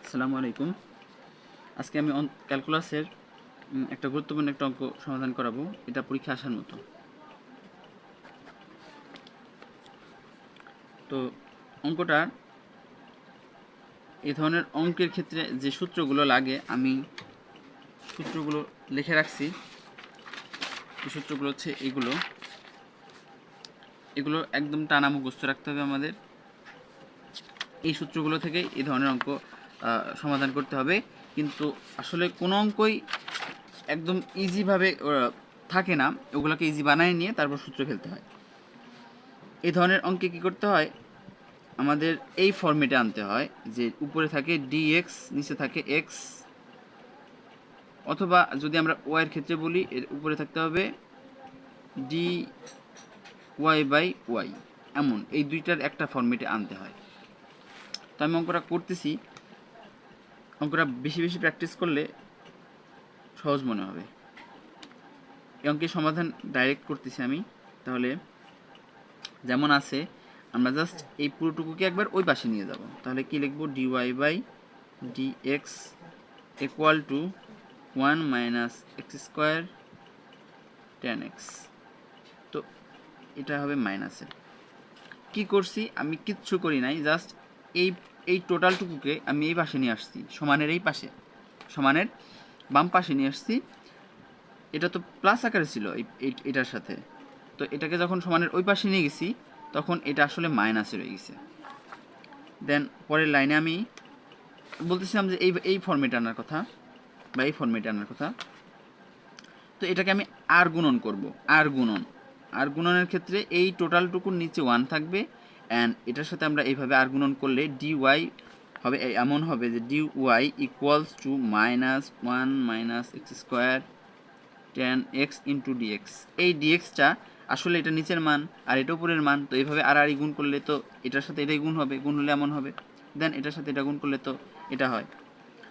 আসসালামু আলাইকুম। আজকে আমি ক্যালকুলাসের একটা গুরুত্বপূর্ণ একটা অঙ্ক সমাধান করাবো। এটা পরীক্ষা আসার মতো। তো অঙ্কটা এই ধরনের অঙ্কের ক্ষেত্রে যে সূত্রগুলো লাগে আমি সূত্রগুলো লিখে রাখছি। এই সূত্রগুলো হচ্ছে এগুলো একদম টানা মুখস্থ রাখতে হবে আমাদের। এই সূত্রগুলো থেকে এই ধরনের অঙ্ক সমাধান করতে হবে। কিন্তু আসলে কোনো অঙ্কই একদম ইজিভাবে থাকে না, ওগুলোকে ইজি বানায় নিয়ে তারপর সূত্র ফেলতে হয়। এই ধরনের অঙ্কে কী করতে হয়, আমাদের এই ফর্মেটে আনতে হয় যে উপরে থাকে dx, নিচে থাকে x, অথবা যদি আমরা y এর ক্ষেত্রে বলি এর উপরে থাকতে হবে dy বাই y। এমন এই দুইটার একটা ফর্মেটে আনতে হয়। তো আমি অঙ্কটা করতেছি। অঙ্কটা বেশি বেশি প্র্যাকটিস করলে সহজ মনে হবে। এই অঙ্কের সমাধান ডাইরেক্ট করতেছি আমি। তাহলে যেমন আছে আমরা জাস্ট এই পুরোটুকুকে একবার ওই পাশে নিয়ে যাব। তাহলে কি লিখব, dy by dx equal to 1 minus x square tan x. তো এটা হবে মাইনাসের। কি করছি আমি, কিচ্ছু করি নাই, জাস্ট এই এই টোটালটুকুকে আমি এই পাশে নিয়ে আসছি, সমানের এই পাশে, সমানের বাম পাশে নিয়ে আসছি। এটা তো প্লাস আকারে ছিল এটার সাথে, তো এটাকে যখন সমানের ওই পাশে নিয়ে গেছি তখন এটা আসলে মাইনাসে রয়ে গেছে। দেন পরের লাইনে আমি বলতেছিলাম যে এই ফর্মেটে আনার কথা বা এই ফর্মেটে আনার কথা। তো এটাকে আমি আর গুণন করব। আর গুণনের ক্ষেত্রে এই টোটালটুকুর নিচে 1 থাকবে, অ্যান্ড এটার সাথে আমরা এইভাবে আর গুণন করলে dy হবে, এমন হবে যে dy equals to minus 1 minus x square tan x into dx. এই ডিএক্সটা আসলে এটা নিচের মান আর এটা উপরের মান, তো এইভাবে আর গুণ করলে তো এটার সাথে এটাই গুণ হবে, গুণ হলে এমন হবে। দেন এটার সাথে এটা গুণ করলে তো এটা হয়।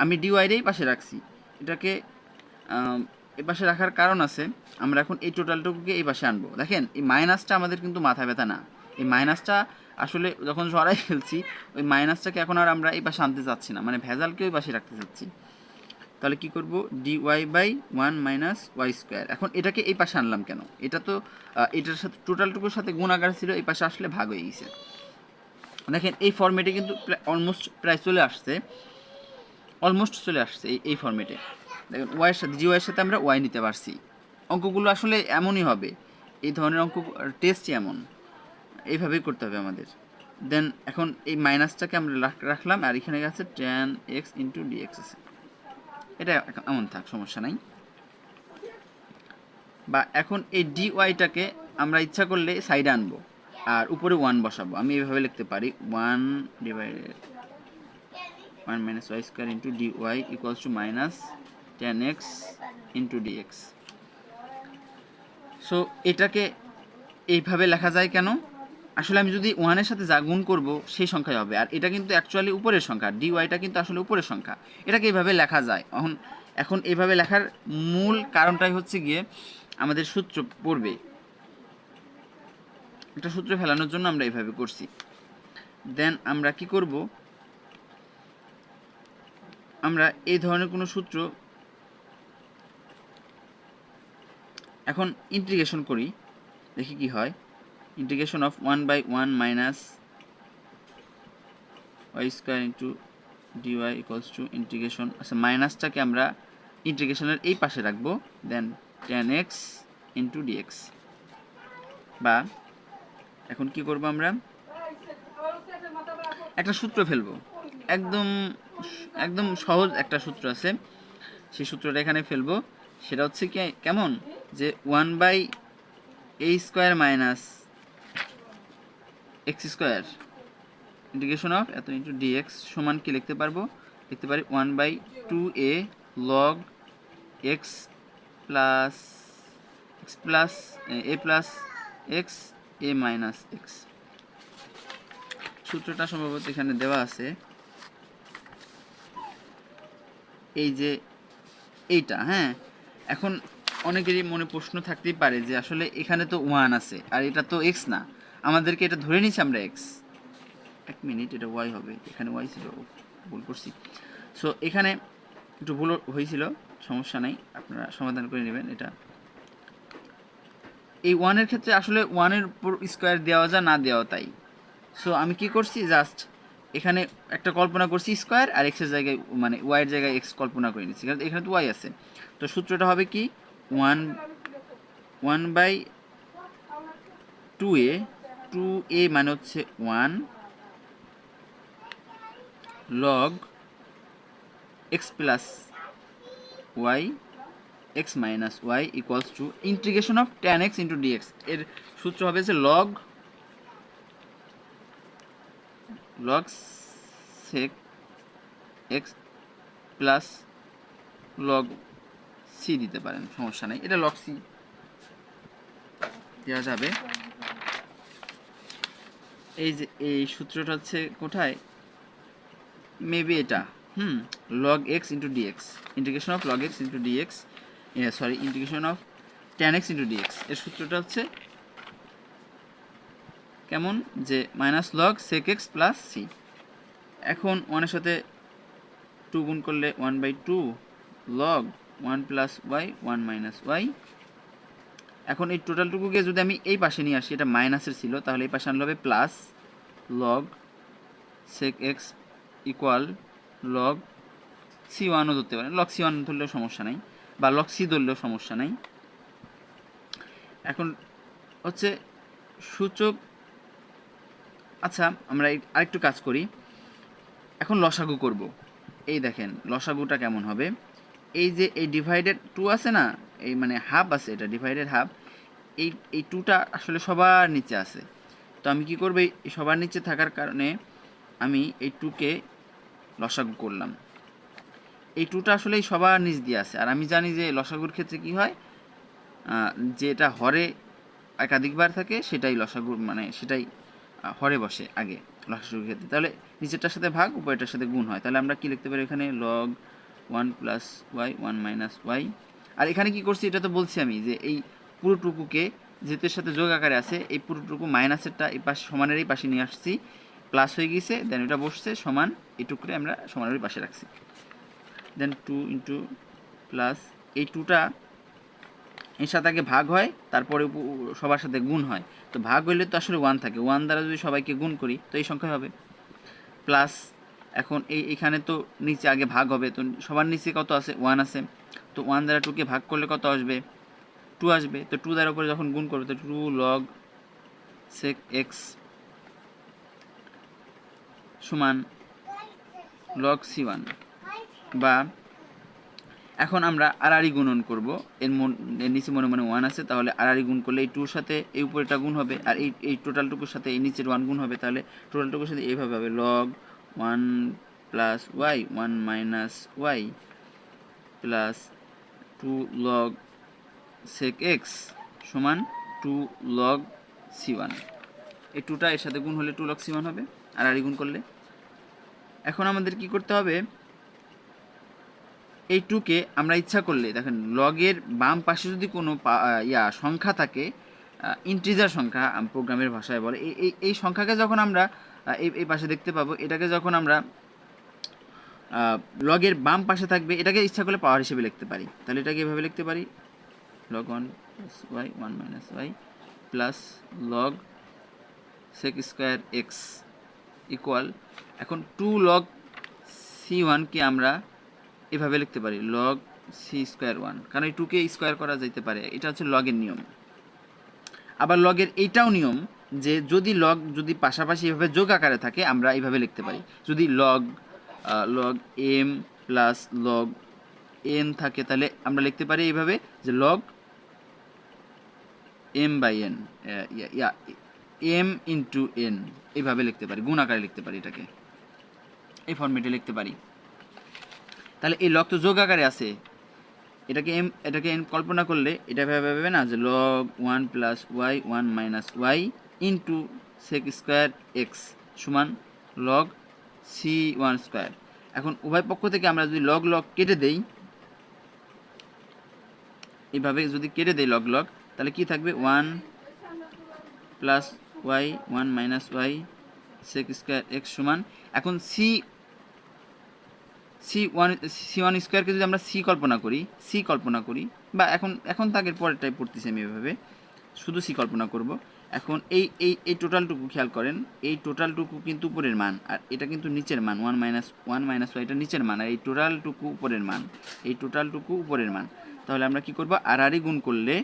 আমি ডিওয়াইরেই পাশে রাখছি। এটাকে এই পাশে রাখার কারণ আছে, আমরা এখন এই টোটালটুকুকে এই পাশে আনবো। দেখেন এই মাইনাসটা আমাদের কিন্তু মাথা ব্যথা না। এই মাইনাসটা আসলে যখন সরাই ফেলছি, ওই মাইনাসটাকে এখন আর আমরা এই পাশে আনতে চাচ্ছি না, মানে ভেজালকে ওই পাশে রাখতে চাচ্ছি। তাহলে কি করব, dy by 1 minus y square. এখন এটাকে এই পাশে আনলাম কেন, এটা তো এটার সাথে টোটালটুকুর সাথে গুণ আকার ছিল, এই পাশে আসলে ভাগ হয়ে গেছে। দেখেন এই ফর্মেটে কিন্তু অলমোস্ট প্রায় চলে আসছে, এই ফর্মেটে। দেখেন ওয়াইয়ের সাথে জিওয়ের সাথে আমরা ওয়াই নিতে পারছি। অঙ্কগুলো আসলে এমনই হবে, এই ধরনের অঙ্ক টেস্টই এমন, এইভাবেই করতে হবে আমাদের। দেন এখন এই মাইনাসটাকে আমরা রাখলাম, আর এখানে আছে টেন এক্স ইন্টু ডিএক্স আছে, এটা এমন থাক, সমস্যা নাই। বা এখন এই ডি ওয়াইটাকে আমরা ইচ্ছা করলে সাইডে আনবো আর উপরে 1 বসাবো। আমি এইভাবে লিখতে পারি 1 divided 1 minus y square into d y equals to minus 10x into dx. So এটাকে এইভাবে লেখা যায় কেন, আসলে আমি যদি 1-এর সাথে যা গুণ করবো সেই সংখ্যাই হবে, আর এটা কিন্তু অ্যাকচুয়ালি উপরের সংখ্যা, ডি ওয়াইটা কিন্তু আসলে উপরের সংখ্যা। এটাকে এইভাবে লেখা যায়। এখন এইভাবে লেখার মূল কারণটাই হচ্ছে গিয়ে আমাদের সূত্র পড়বে, একটা সূত্র ফেলানোর জন্য আমরা এইভাবে করছি। দেন আমরা কি করব, আমরা এই ধরনের কোনো সূত্র এখন ইন্টিগ্রেশন করি, দেখি কি হয়। Integration of 1 by 1 minus y square into dy equals two integration, আচ্ছা মাইনাসটাকে আমরা ইন্টিগ্রেশনের এই পাশে রাখবো, দেন 10x ইন্টু ডিএক্স। বা এখন কি করব, আমরা একটা সূত্র ফেলবো, একদম একদম সহজ একটা সূত্র আছে, সেই সূত্রটা এখানে ফেলবো। সেটা হচ্ছে কি, কেমন, যে 1 by a square minus x square integration of এত ইন্টু ডিএক্স সমান কি লিখতে পারবো, লিখতে পারি 1 by 2a log x plus a plus x a minus x. সূত্রটা সম্ভবত এখানে দেওয়া আছে, এই যে এইটা। হ্যাঁ, এখন অনেকেরই মনে প্রশ্ন থাকতেই পারে যে আসলে এখানে তো 1 আছে আর এটা তো এক্স না, আমাদেরকে এটা ধরে নিচ্ছি আমরা এক্স। এক মিনিট, এটা ওয়াই হবে, এখানে ওয়াই ছিল, ভুল করছি। সো এখানে একটু ভুল হয়েছিল, সমস্যা নাই, আপনারা সমাধান করে নেবেন। এটা এই ওয়ানের ক্ষেত্রে আসলে ওয়ানের উপর স্কোয়ার দেওয়া যা না দেওয়া তাই। সো আমি কি করছি, জাস্ট এখানে একটা কল্পনা করছি স্কোয়ার, আর এক্সের জায়গায় মানে ওয়াইয়ের জায়গায় এক্স কল্পনা করে নিচ্ছি, কারণ এখানে তো ওয়াই আছে। তো সূত্রটা হবে কি, one one by two A, two A মানে হচ্ছে one log x plus y x minus y equals two integration of tan x into dx. এর সূত্র হবে যে log log sec x plus log c দিতে পারেন, সমস্যা নেই, এটা লগ সি দেওয়া যাবে। এই যে এই সূত্রটা হচ্ছে কোথায়, মেবি এটা log x into dx, integration of log x into dx, sorry integration of tan x into dx. এর সূত্রটা হচ্ছে কেমন, যে minus log sec x plus c. এখন ওয়ানের সাথে টু গুণ করলে one by two log one plus y one minus y. এখন এই টোটালটুকুকে যদি আমি এই পাশে নিয়ে আসি, এটা মাইনাসের ছিল, তাহলে এই পাশে আনলে হবে plus log sec x equal log c ওয়ানও ধরতে পারেন, লগ সি ওয়ান ধরলেও সমস্যা নাই, বা লগ সি ধরলেও সমস্যা নাই। এখন হচ্ছে সূচক, আচ্ছা আমরা আরেকটু কাজ করি, এখন লসাগু করব। এই দেখেন লসাগুটা কেমন হবে, এই যে এই ডিভাইডেড টু আছে না, এই মানে হাফ আছে, এটা ডিভাইডেড হাফ, এই টুটা আসলে সবার নিচে আছে। তো আমি কি করব, এই সবার নিচে থাকার কারণে আমি এই টুকে লসাগু করলাম। এই টুটা আসলে সবার নিচ দিয়ে আছে, আর আমি জানি যে লসাগুর ক্ষেত্রে কি হয়, যেটা হরে একাধিকবার থাকে সেটাই লসাগুর মানে সেটাই হরে বসে আগে লসাগুর ক্ষেত্রে। তাহলে নিচেরটার সাথে ভাগ, উপরেরটার সাথে গুণ হয়। তাহলে আমরা কি লিখতে পারি এখানে, log one plus y one minus y. আর এখানে কি করছি, এটা তো বলছি আমি যে এই পুরোটুকুকে যেহেতু এর সাথে যোগ আকারে আছে, এই পুরোটুকু মাইনাসেরটা এই পাশে সমানের এই পাশে নিয়ে আসছি, প্লাস হয়ে গিয়েছে, দেন এটা বসছে সমান, এইটুকুরে আমরা সমানের ওই পাশে রাখছি। দেন টু ইন্টু প্লাস এই টুটা এর সাথে আগে ভাগ হয়, তারপরে সবার সাথে গুণ হয়। তো ভাগ হইলে তো আসলে ওয়ান থাকে, ওয়ান দ্বারা যদি সবাইকে গুণ করি তো এই সংখ্যা হবে প্লাস। এখন এইখানে তো নিচে আগে ভাগ হবে, তো সবার নিচে কত আছে, ওয়ান আছে, তো ওয়ান দ্বারা টুকে ভাগ করলে কত আসবে, টু আসবে। তো টু দ্বারা উপরে যখন গুণ করবে তো টু লগ সেক এক্স সমান লগ সি ওয়ান। বা এখন আমরা আড়াআড়ি গুণন করব, এর নিচে মনে মনে ওয়ান আছে, তাহলে আড়াআড়ি গুণ করলে এই টুর সাথে এই উপরেটা গুণ হবে, আর এই টোটালটুকুর সাথে এই নিচের ওয়ান গুণ হবে, তাহলে টোটালটুকুর সাথে এইভাবে হবে log one plus y one minus y plus two log sec x সমান টু লগ সি ওয়ান। এই টুটা এর সাথে গুণ হলে টু লগ সি ওয়ান হবে, আড়াআড়ি গুণ করলে। এখন আমাদের কি করতে হবে, এই টুকে আমরা ইচ্ছা করলে দেখেন লগের বাম পাশে যদি কোনো সংখ্যা থাকে, ইন্টিজার সংখ্যা প্রোগ্রামের ভাষায় বলে, এই সংখ্যাকে যখন আমরা এই পাশে দেখতে পাবো, এটাকে যখন আমরা লগের বাম পাশে থাকবে, এটাকে ইচ্ছা করলে পাওয়ার হিসেবে লিখতে পারি। তাহলে এটাকে এভাবে লিখতে পারি, log one plus y one minus y plus log sec square x equal, এখন টু লগ সি ওয়ানকে আমরা এভাবে লিখতে পারি লগ সি স্কোয়ার ওয়ান, কারণ এই টুকে স্কোয়ার করা যেতে পারে, এটা হচ্ছে লগের নিয়ম। আবার লগের এইটাও নিয়ম যে যদি পাশাপাশি এভাবে যোগ আকারে থাকে আমরা এইভাবে লিখতে পারি। যদি log m plus log n থাকে তাহলে আমরা লিখতে পারি এইভাবে যে log m by n, m into n, এইভাবে লিখতে পারি, গুণ আকারে লিখতে পারি, এটাকে এই ফর্মেটে লিখতে পারি। তাহলে এই লগ তো যোগ আকারে আছে, এটাকে এন কল্পনা করলে এটা ভাবে না যে log one plus y one minus y into sec square x সমান লগ সি ওয়ান স্কোয়ার। এখন উভয় পক্ষ থেকে আমরা যদি লগ লগ কেটে দেই, এইভাবে যদি কেটে দেই লগ লগ, তাহলে কি থাকবে, one plus y one minus y sec square x সমান, এখন সি ওয়ান স্কোয়ারকে যদি আমরা সি কল্পনা করি বা এখন তাকের পরেরটাই পড়তেছি আমি এভাবে, শুধু সি কল্পনা করব। এখন এই টোটালটুকু খেয়াল করেন, এই টোটালটুকু কিন্তু উপরের মান, আর এটা কিন্তু নিচের মান, ওয়ান মাইনাস ওয়াই এটা নিচের মান, আর এই টোটালটুকু উপরের মান। তাহলে আমরা কি করব, আর গুণ করলে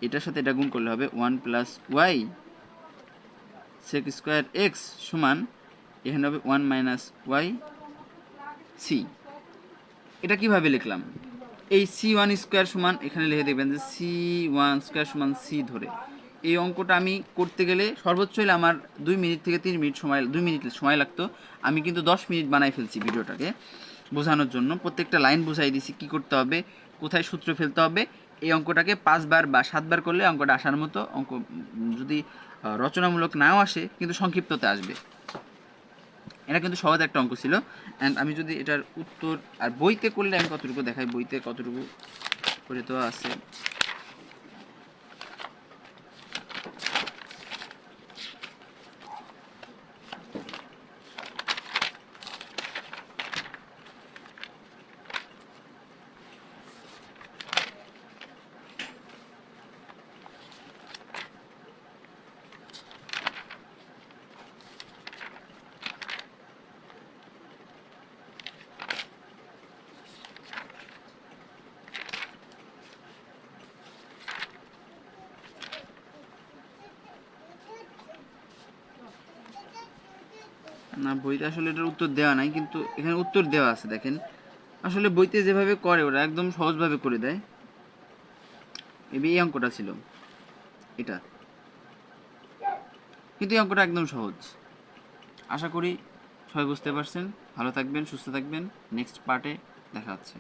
এটার সাথে এটা গুণ করলে হবে 1 plus y sec square x সমান এখানে হবে 1 মাইনাস ওয়াই সি। এটা কিভাবে লিখলাম, এই সি ওয়ান স্কোয়ার সমান এখানে লিখে দেবেন যে সি ওয়ান স্কোয়ার সমান সি ধরে। এই অঙ্কটা আমি করতে গেলে সর্বোচ্চ হলে আমার 2 মিনিট থেকে 3 মিনিট সময়, 2 মিনিট সময় লাগতো। আমি কিন্তু 10 মিনিট বানাই ফেলছি ভিডিওটাকে বোঝানোর জন্য, প্রত্যেকটা লাইন বুঝাই দিছি কী করতে হবে, কোথায় সূত্র ফেলতে হবে। এই অঙ্কটাকে 5 বার বা 7 বার করলে অঙ্কটা আসার মতো অঙ্ক, যদি রচনামূলক নাও আসে কিন্তু সংক্ষিপ্ততে আসবে। এটা কিন্তু সহজ একটা অঙ্ক ছিল। অ্যান্ড আমি যদি এটার উত্তর আর বইতে করলে আমি কতটুকু দেখাই, বইতে কতটুকু করে তো আছে। না, বইতে আসলে এটার উত্তর দেওয়া নাই, কিন্তু এখানে উত্তর দেওয়া আছে দেখেন। আসলে বইতে যেভাবে করে ওরা একদম সহজভাবে করে দেয়। এই অঙ্কটা ছিল এটা, কিন্তু এই অঙ্কটা একদম সহজ। আশা করি সবাই বুঝতে পারছেন। ভালো থাকবেন, সুস্থ থাকবেন। নেক্সট পার্টে দেখা হচ্ছে।